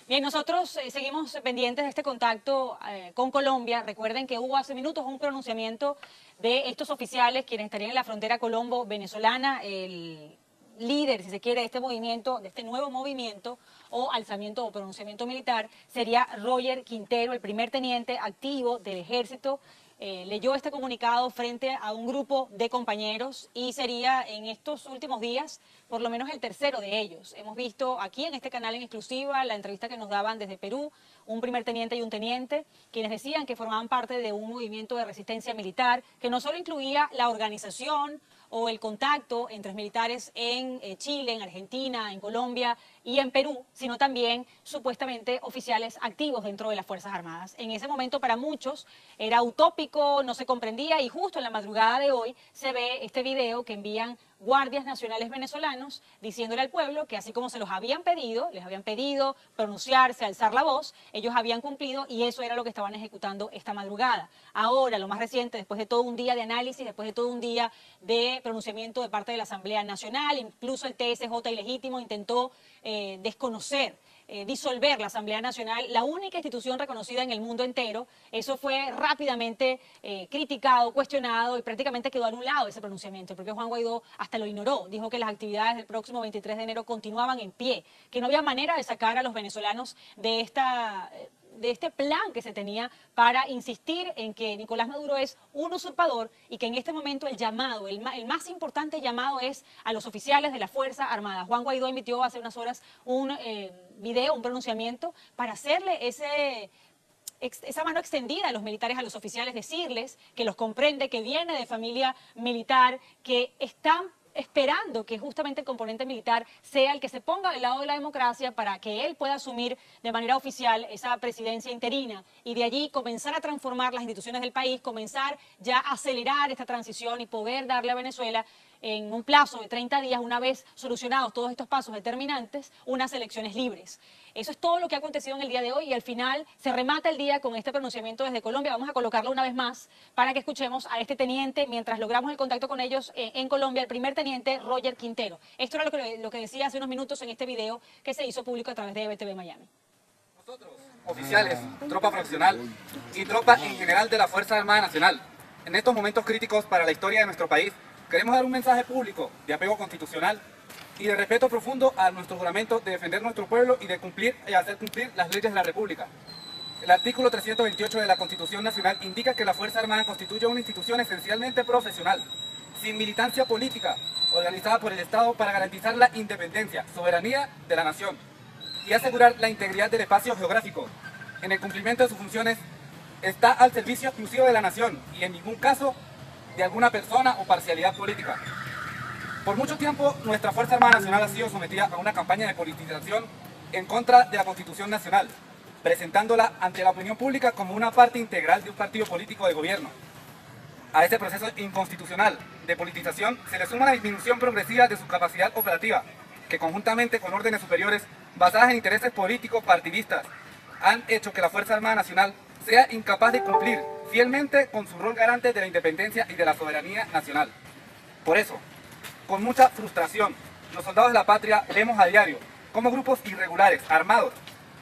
Bien, nosotros seguimos pendientes de este contacto con Colombia. Recuerden que hubo hace minutos un pronunciamiento de estos oficiales quienes estarían en la frontera colombo-venezolana. El líder, si se quiere, de este movimiento, de este nuevo movimiento o alzamiento o pronunciamiento militar sería Roger Quintero, el primer teniente activo del ejército. Leyó este comunicado frente a un grupo de compañeros y sería en estos últimos días por lo menos el tercero de ellos. Hemos visto aquí en este canal en exclusiva la entrevista que nos daban desde Perú, un primer teniente y un teniente, quienes decían que formaban parte de un movimiento de resistencia militar que no solo incluía la organización o el contacto entre militares en Chile, en Argentina, en Colombia y en Perú, sino también supuestamente oficiales activos dentro de las Fuerzas Armadas. En ese momento para muchos era utópico, no se comprendía y justo en la madrugada de hoy se ve este video que envían guardias nacionales venezolanos diciéndole al pueblo que así como se los habían pedido, les habían pedido pronunciarse, alzar la voz, ellos habían cumplido y eso era lo que estaban ejecutando esta madrugada. Ahora, lo más reciente, después de todo un día de análisis, después de todo un día de pronunciamiento de parte de la Asamblea Nacional, incluso el TSJ ilegítimo intentó desconocer, disolver la Asamblea Nacional, la única institución reconocida en el mundo entero. Eso fue rápidamente criticado, cuestionado y prácticamente quedó anulado ese pronunciamiento, porque Juan Guaidó hasta lo ignoró, dijo que las actividades del próximo 23 de enero continuaban en pie, que no había manera de sacar a los venezolanos de este plan que se tenía para insistir en que Nicolás Maduro es un usurpador y que en este momento el llamado, el más importante llamado es a los oficiales de la Fuerza Armada. Juan Guaidó emitió hace unas horas un video, un pronunciamiento para hacerle esa mano extendida a los militares, a los oficiales, decirles que los comprende, que viene de familia militar, que están esperando que justamente el componente militar sea el que se ponga del lado de la democracia para que él pueda asumir de manera oficial esa presidencia interina y de allí comenzar a transformar las instituciones del país, comenzar ya a acelerar esta transición y poder darle a Venezuela en un plazo de 30 días, una vez solucionados todos estos pasos determinantes, unas elecciones libres. Eso es todo lo que ha acontecido en el día de hoy y al final se remata el día con este pronunciamiento desde Colombia. Vamos a colocarlo una vez más para que escuchemos a este teniente mientras logramos el contacto con ellos en Colombia, el primer teniente Roger Quintero. Esto era lo que decía hace unos minutos en este video que se hizo público a través de EBTV Miami. Nosotros, oficiales, tropa profesional y tropa en general de la Fuerza Armada Nacional, en estos momentos críticos para la historia de nuestro país, queremos dar un mensaje público de apego constitucional y de respeto profundo a nuestro juramento de defender nuestro pueblo y de cumplir y hacer cumplir las leyes de la República. El artículo 328 de la Constitución Nacional indica que la Fuerza Armada constituye una institución esencialmente profesional, sin militancia política, organizada por el Estado para garantizar la independencia, soberanía de la nación y asegurar la integridad del espacio geográfico. En el cumplimiento de sus funciones está al servicio exclusivo de la nación y en ningún caso de alguna persona o parcialidad política. Por mucho tiempo, nuestra Fuerza Armada Nacional ha sido sometida a una campaña de politización en contra de la Constitución Nacional, presentándola ante la opinión pública como una parte integral de un partido político de gobierno. A este proceso inconstitucional de politización se le suma la disminución progresiva de su capacidad operativa, que conjuntamente con órdenes superiores basadas en intereses políticos partidistas, han hecho que la Fuerza Armada Nacional sea incapaz de cumplir fielmente con su rol garante de la independencia y de la soberanía nacional. Por eso, con mucha frustración, los soldados de la patria vemos a diario cómo grupos irregulares, armados,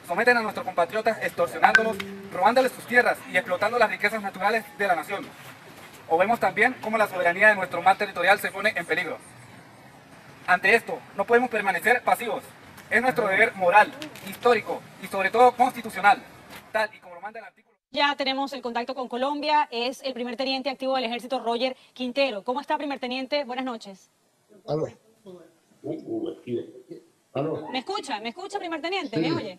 someten a nuestros compatriotas extorsionándolos, robándoles sus tierras y explotando las riquezas naturales de la nación. O vemos también cómo la soberanía de nuestro mar territorial se pone en peligro. Ante esto, no podemos permanecer pasivos. Es nuestro deber moral, histórico y sobre todo constitucional, tal y como lo manda el artículo. Ya tenemos el contacto con Colombia, es el primer teniente activo del ejército, Roger Quintero. ¿Cómo está, primer teniente? Buenas noches. Aló. Aló. ¿Me escucha? ¿Me escucha, primer teniente? Sí. ¿Me oye?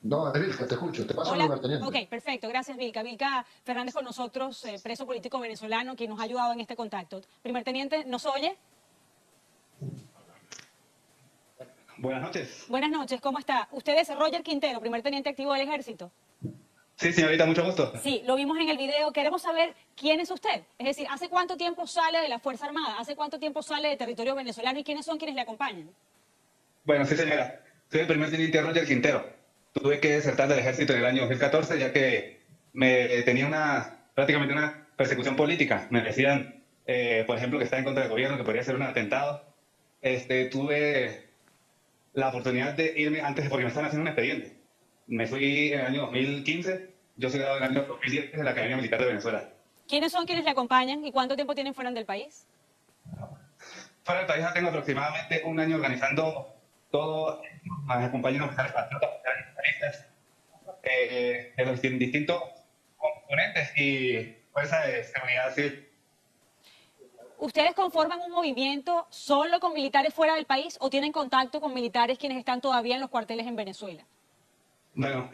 No, es Vilca, te escucho. Te paso al Hola. primer teniente. Ok, perfecto. Gracias, Vilca. Vilca Fernández con nosotros, preso político venezolano, quien nos ha ayudado en este contacto. Primer teniente, ¿nos oye? Buenas noches. Buenas noches, ¿cómo está? Usted es Roger Quintero, primer teniente activo del ejército. Sí, señorita, mucho gusto. Sí, lo vimos en el video. Queremos saber quién es usted. Es decir, ¿hace cuánto tiempo sale de la Fuerza Armada? ¿Hace cuánto tiempo sale de territorio venezolano? ¿Y quiénes son quienes le acompañan? Bueno, sí, señora. Soy el primer teniente Roger Quintero. Tuve que desertar del ejército en el año 2014 ya que me tenía prácticamente una persecución política. Me decían, por ejemplo, que estaba en contra del gobierno, que podría ser un atentado. Tuve la oportunidad de irme antes porque me estaban haciendo un expediente. Me fui en el año 2015, yo soy graduado en el año 2010 de la Academia Militar de Venezuela. ¿Quiénes son quienes le acompañan y cuánto tiempo tienen fuera del país? Fuera del país ya tengo aproximadamente un año organizando todo, me acompañan oficiales patriotas, oficiales militaristas, en los distintos componentes y fuerzas de seguridad civil. ¿Ustedes conforman un movimiento solo con militares fuera del país o tienen contacto con militares quienes están todavía en los cuarteles en Venezuela? Bueno,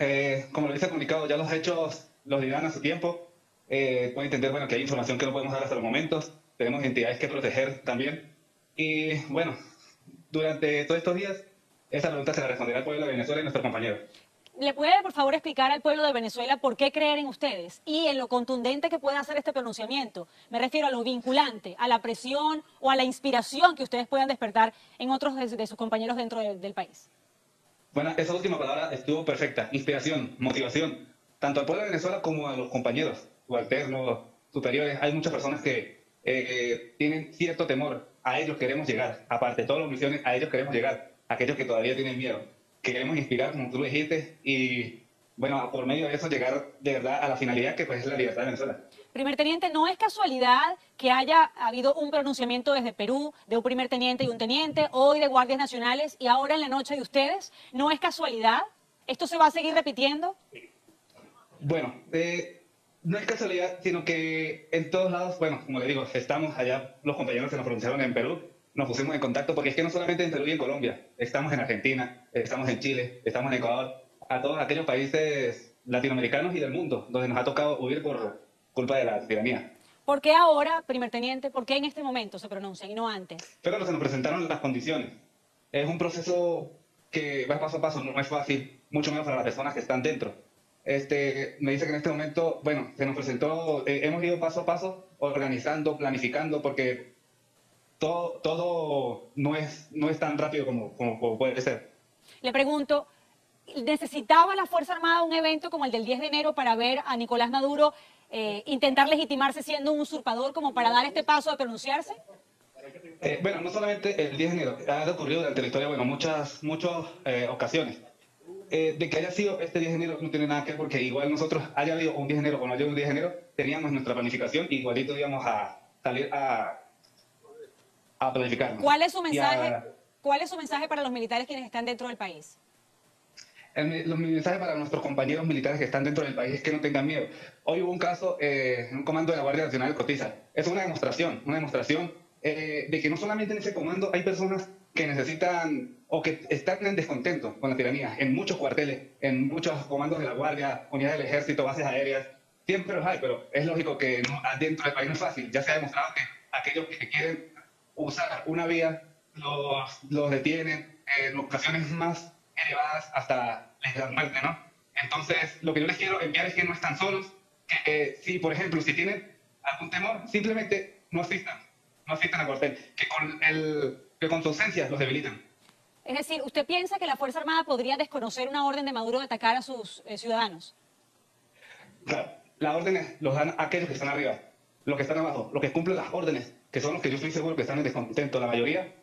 como lo dice el comunicado, ya los hechos los dirán a su tiempo. Pueden entender, bueno, que hay información que no podemos dar hasta los momentos. Tenemos entidades que proteger también. Y bueno, durante todos estos días, esa pregunta se la responderá el pueblo de Venezuela y nuestro compañero. ¿Le puede, por favor, explicar al pueblo de Venezuela por qué creer en ustedes y en lo contundente que puede hacer este pronunciamiento? Me refiero a lo vinculante, a la presión o a la inspiración que ustedes puedan despertar en otros de sus compañeros dentro del país. Bueno, esa última palabra estuvo perfecta. Inspiración, motivación, tanto al pueblo de Venezuela como a los compañeros, subalternos, superiores. Hay muchas personas que tienen cierto temor. A ellos queremos llegar. Aparte de todas las misiones, a ellos queremos llegar. Aquellos que todavía tienen miedo. Queremos inspirar, como tú dijiste, y bueno, por medio de eso llegar de verdad a la finalidad que pues es la libertad de Venezuela. Primer teniente, no es casualidad que haya habido un pronunciamiento desde Perú de un primer teniente y un teniente, hoy de guardias nacionales y ahora en la noche de ustedes. ¿No es casualidad? ¿Esto se va a seguir repitiendo? Bueno, no es casualidad, sino que en todos lados, bueno, como le digo, estamos allá, los compañeros que nos pronunciaron en Perú, nos pusimos en contacto, porque es que no solamente en Perú y en Colombia, estamos en Argentina, estamos en Chile, estamos en Ecuador, a todos aquellos países latinoamericanos y del mundo, donde nos ha tocado huir por culpa de la tiranía. ¿Por qué ahora, primer teniente? ¿Por qué en este momento se pronuncian y no antes? Pero no se nos presentaron las condiciones. Es un proceso que va paso a paso, no es fácil, mucho menos para las personas que están dentro. Me dice que en este momento, bueno, se nos presentó, hemos ido paso a paso, organizando, planificando, porque todo no es tan rápido como puede ser. Le pregunto, ¿necesitaba la Fuerza Armada un evento como el del 10 de enero para ver a Nicolás Maduro intentar legitimarse siendo un usurpador como para dar este paso de pronunciarse? Bueno, no solamente el 10 de enero, ha ocurrido durante la historia, bueno, muchas ocasiones. De que haya sido este 10 de enero no tiene nada que ver, porque igual nosotros, haya habido un 10 de enero o no haya habido un 10 de enero, teníamos nuestra planificación y igualito íbamos a salir a planificarnos. ¿Cuál es su mensaje? ¿Cuál es su mensaje para los militares quienes están dentro del país? Los mensajes para nuestros compañeros militares que están dentro del país es que no tengan miedo. Hoy hubo un caso en un comando de la Guardia Nacional de Cotiza. Es una demostración de que no solamente en ese comando hay personas que necesitan o que están en descontento con la tiranía. En muchos cuarteles, en muchos comandos de la Guardia, unidades del Ejército, bases aéreas, siempre los hay, pero es lógico que dentro del país no es fácil. Ya se ha demostrado que aquellos que quieren usar una vía los detienen en ocasiones más elevadas hasta les dan muerte, ¿no? Entonces, lo que yo les quiero enviar es que no están solos, que si, por ejemplo, si tienen algún temor, simplemente no asistan al cuartel, que con su ausencia los debilitan. Es decir, ¿usted piensa que la Fuerza Armada podría desconocer una orden de Maduro de atacar a sus ciudadanos? Claro, las órdenes los dan aquellos que están arriba, los que están abajo, los que cumplen las órdenes, que son los que yo estoy seguro que están en descontento, la mayoría.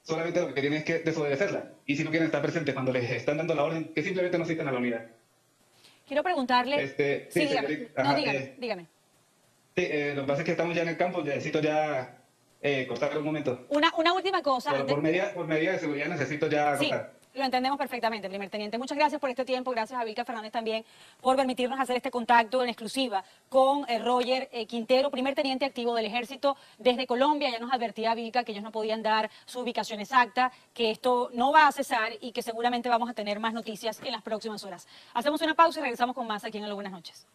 Solamente lo que tienen es que desobedecerla. Y si no quieren estar presentes cuando les están dando la orden, que simplemente no asistan a la unidad. Quiero preguntarle... Sí, dígame. Ajá, no, dígame. Sí, lo que pasa es que estamos ya en el campo, necesito ya cortar un momento. Una última cosa. Por medida de seguridad necesito ya cortar. Lo entendemos perfectamente, primer teniente. Muchas gracias por este tiempo, gracias a Vilca Fernández también por permitirnos hacer este contacto en exclusiva con Roger Quintero, primer teniente activo del Ejército desde Colombia. Ya nos advertía Vilca que ellos no podían dar su ubicación exacta, que esto no va a cesar y que seguramente vamos a tener más noticias en las próximas horas. Hacemos una pausa y regresamos con más aquí en Aló, buenas noches.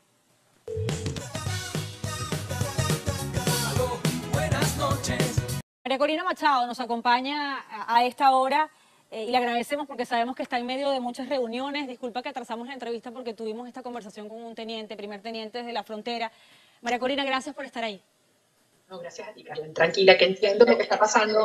Buenas noches. María Corina Machado nos acompaña a esta hora. Y le agradecemos porque sabemos que está en medio de muchas reuniones. Disculpa que atrasamos la entrevista porque tuvimos esta conversación con un teniente, primer teniente desde la frontera. María Corina, gracias por estar ahí. No, gracias a ti, Carmen. Tranquila, que entiendo lo que está pasando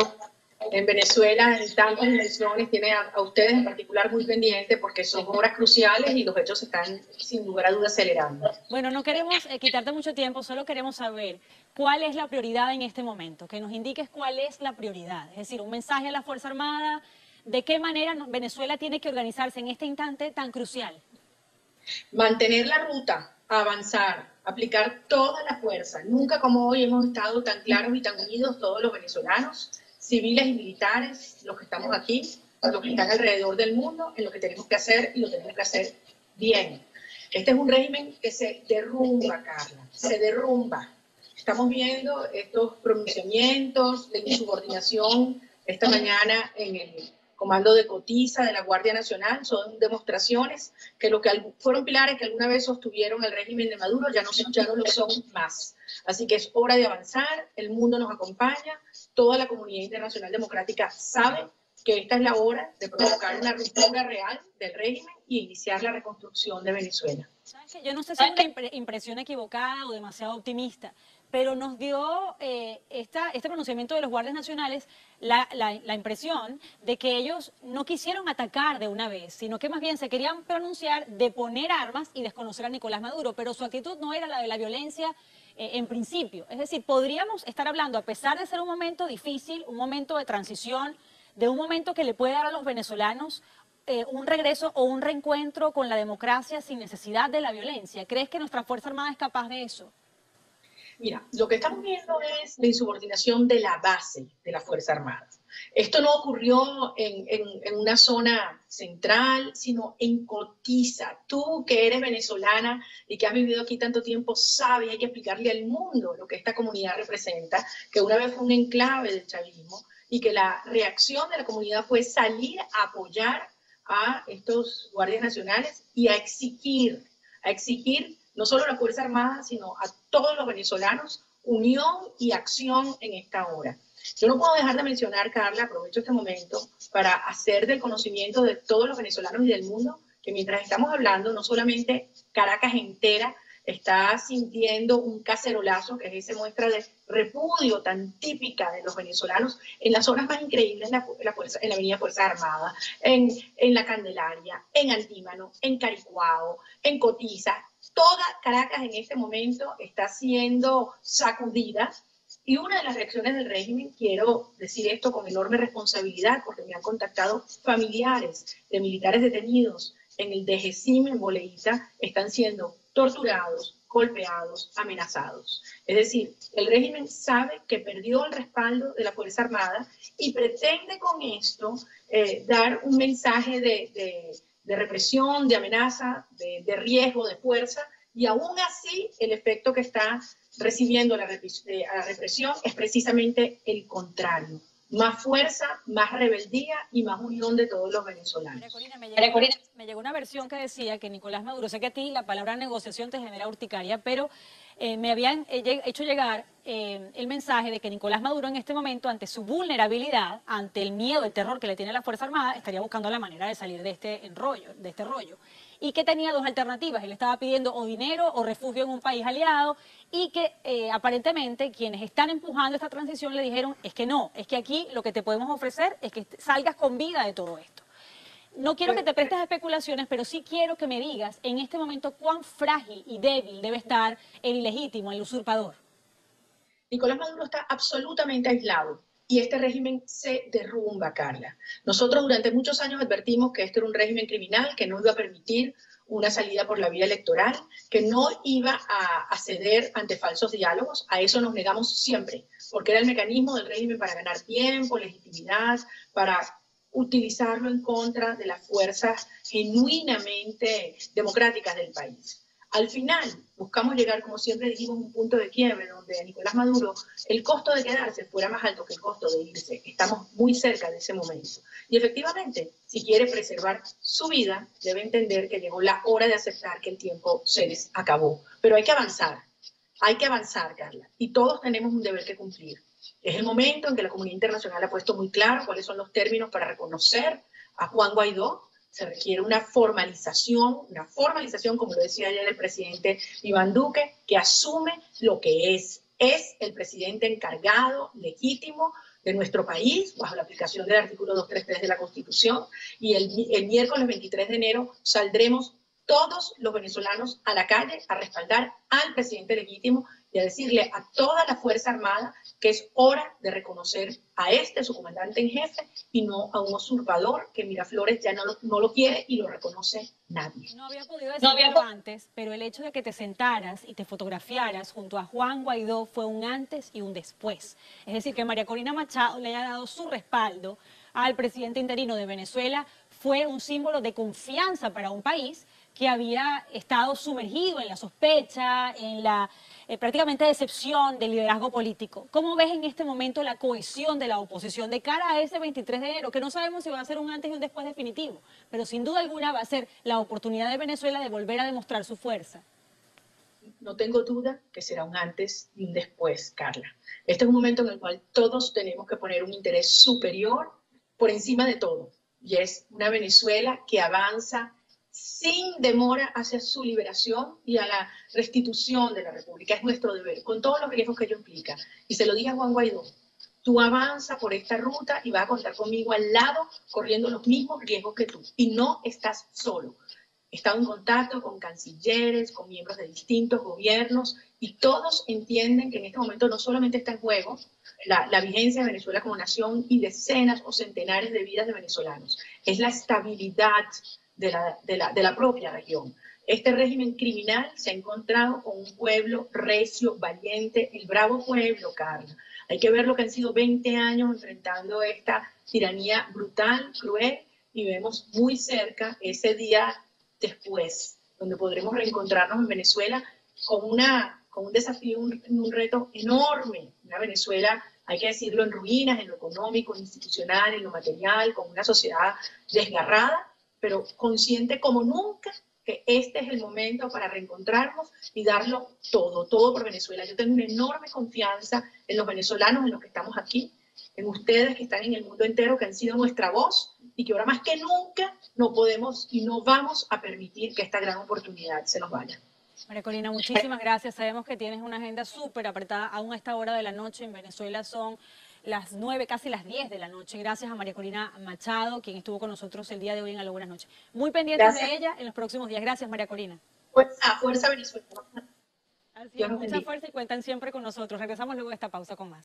en Venezuela en tantas dimensiones. Tiene a ustedes en particular muy pendiente porque son horas cruciales y los hechos se están sin lugar a dudas acelerando. Bueno, no queremos quitarte mucho tiempo, solo queremos saber cuál es la prioridad en este momento. Que nos indiques cuál es la prioridad. Es decir, un mensaje a la Fuerza Armada. ¿De qué manera Venezuela tiene que organizarse en este instante tan crucial? Mantener la ruta, avanzar, aplicar toda la fuerza. Nunca como hoy hemos estado tan claros y tan unidos todos los venezolanos, civiles y militares, los que estamos aquí, los que están alrededor del mundo, en lo que tenemos que hacer y lo tenemos que hacer bien. Este es un régimen que se derrumba, Carla, se derrumba. Estamos viendo estos pronunciamientos, la insubordinación esta mañana en el comando de Cotiza de la Guardia Nacional, son demostraciones que lo que fueron pilares que alguna vez sostuvieron el régimen de Maduro ya no lo son más. Así que es hora de avanzar, el mundo nos acompaña, toda la comunidad internacional democrática sabe que esta es la hora de provocar una ruptura real del régimen y iniciar la reconstrucción de Venezuela. Yo no sé si es una impresión equivocada o demasiado optimista, pero nos dio este pronunciamiento de los guardias nacionales la impresión de que ellos no quisieron atacar de una vez, sino que más bien se querían pronunciar de poner armas y desconocer a Nicolás Maduro, pero su actitud no era la de la violencia en principio. Es decir, podríamos estar hablando, a pesar de ser un momento difícil, un momento de transición, de un momento que le puede dar a los venezolanos un regreso o un reencuentro con la democracia sin necesidad de la violencia. ¿Crees que nuestra Fuerza Armada es capaz de eso? Mira, lo que estamos viendo es la insubordinación de la base de la Fuerza Armada. Esto no ocurrió en una zona central, sino en Cotiza. Tú, que eres venezolana y que has vivido aquí tanto tiempo, sabes, hay que explicarle al mundo lo que esta comunidad representa, que una vez fue un enclave del chavismo y que la reacción de la comunidad fue salir a apoyar a estos guardias nacionales y a exigir no solo a la Fuerza Armada, sino a todos los venezolanos, unión y acción en esta hora. Yo no puedo dejar de mencionar, Carla, aprovecho este momento para hacer del conocimiento de todos los venezolanos y del mundo que mientras estamos hablando, no solamente Caracas entera está sintiendo un cacerolazo, que es esa muestra de repudio tan típica de los venezolanos en las zonas más increíbles, en la avenida Fuerza Armada, en La Candelaria, en Antímano, en Caricuao, en Cotiza. Toda Caracas en este momento está siendo sacudida y una de las reacciones del régimen, quiero decir esto con enorme responsabilidad porque me han contactado familiares de militares detenidos en el DGCIM en Boleíta, están siendo torturados, golpeados, amenazados. Es decir, el régimen sabe que perdió el respaldo de la Fuerza Armada y pretende con esto dar un mensaje de represión, de amenaza, de riesgo, de fuerza, y aún así el efecto que está recibiendo a la represión es precisamente el contrario. Más fuerza, más rebeldía y más unión de todos los venezolanos. Corina, me llegó una versión que decía que Nicolás Maduro, sé que a ti la palabra negociación te genera urticaria, pero me habían hecho llegar el mensaje de que Nicolás Maduro en este momento, ante su vulnerabilidad, ante el miedo, el terror que le tiene la Fuerza Armada, estaría buscando la manera de salir de este rollo. Y que tenía dos alternativas, él estaba pidiendo o dinero o refugio en un país aliado, y que aparentemente quienes están empujando esta transición le dijeron, es que no, es que aquí lo que te podemos ofrecer es que salgas con vida de todo esto. No quiero que te prestes a especulaciones, pero sí quiero que me digas en este momento cuán frágil y débil debe estar el ilegítimo, el usurpador. Nicolás Maduro está absolutamente aislado y este régimen se derrumba, Carla. Nosotros durante muchos años advertimos que este era un régimen criminal, que no iba a permitir una salida por la vía electoral, que no iba a ceder ante falsos diálogos. A eso nos negamos siempre, porque era el mecanismo del régimen para ganar tiempo, legitimidad, para utilizarlo en contra de las fuerzas genuinamente democráticas del país. Al final, buscamos llegar, como siempre dijimos, a un punto de quiebre donde a Nicolás Maduro el costo de quedarse fuera más alto que el costo de irse. Estamos muy cerca de ese momento. Y efectivamente, si quiere preservar su vida, debe entender que llegó la hora de aceptar que el tiempo se les acabó. Pero hay que avanzar, Carla. Y todos tenemos un deber que cumplir. Es el momento en que la comunidad internacional ha puesto muy claro cuáles son los términos para reconocer a Juan Guaidó. Se requiere una formalización, como lo decía ayer el presidente Iván Duque, que asume lo que es el presidente encargado, legítimo, de nuestro país, bajo la aplicación del artículo 233 de la Constitución, y el miércoles 23 de enero saldremos todos los venezolanos a la calle a respaldar al presidente legítimo y a decirle a toda la Fuerza Armada que es hora de reconocer a su comandante en jefe, y no a un usurpador que Miraflores ya no lo quiere y lo reconoce nadie. No había podido decirlo antes, pero el hecho de que te sentaras y te fotografiaras junto a Juan Guaidó fue un antes y un después. Es decir, que María Corina Machado le haya dado su respaldo al presidente interino de Venezuela fue un símbolo de confianza para un país que había estado sumergido en la sospecha, en la prácticamente decepción del liderazgo político. ¿Cómo ves en este momento la cohesión de la oposición de cara a ese 23 de enero? Que no sabemos si va a ser un antes y un después definitivo, pero sin duda alguna va a ser la oportunidad de Venezuela de volver a demostrar su fuerza. No tengo duda que será un antes y un después, Carla. Este es un momento en el cual todos tenemos que poner un interés superior por encima de todo, y es una Venezuela que avanza sin demora hacia su liberación y a la restitución de la República. Es nuestro deber, con todos los riesgos que ello implica. Y se lo dije a Juan Guaidó, tú avanza por esta ruta y vas a contar conmigo al lado, corriendo los mismos riesgos que tú. Y no estás solo. He estado en contacto con cancilleres, con miembros de distintos gobiernos, y todos entienden que en este momento no solamente está en juego la vigencia de Venezuela como nación y decenas o centenares de vidas de venezolanos, es la estabilidad de la propia región. Este régimen criminal se ha encontrado con un pueblo recio, valiente, el bravo pueblo, Carla. Hay que ver lo que han sido 20 años enfrentando esta tiranía brutal, cruel, y vemos muy cerca ese día después, donde podremos reencontrarnos en Venezuela con un desafío, un reto enorme. Una Venezuela, hay que decirlo, en ruinas, en lo económico, en lo institucional, en lo material, con una sociedad desgarrada, pero consciente como nunca que este es el momento para reencontrarnos y darlo todo, todo por Venezuela. Yo tengo una enorme confianza en los venezolanos, en los que estamos aquí, en ustedes que están en el mundo entero, que han sido nuestra voz, y que ahora más que nunca no podemos y no vamos a permitir que esta gran oportunidad se nos vaya. María Corina, muchísimas gracias. Sabemos que tienes una agenda súper apretada, aún a esta hora de la noche. En Venezuela son las 9, casi las 10 de la noche. Gracias a María Corina Machado, quien estuvo con nosotros el día de hoy en Aló Buenas Noches. Muy pendientes de ella en los próximos días. Gracias, María Corina. Fuerza Venezuela. Así es, mucha fuerza y cuentan siempre con nosotros. Regresamos luego de esta pausa con más.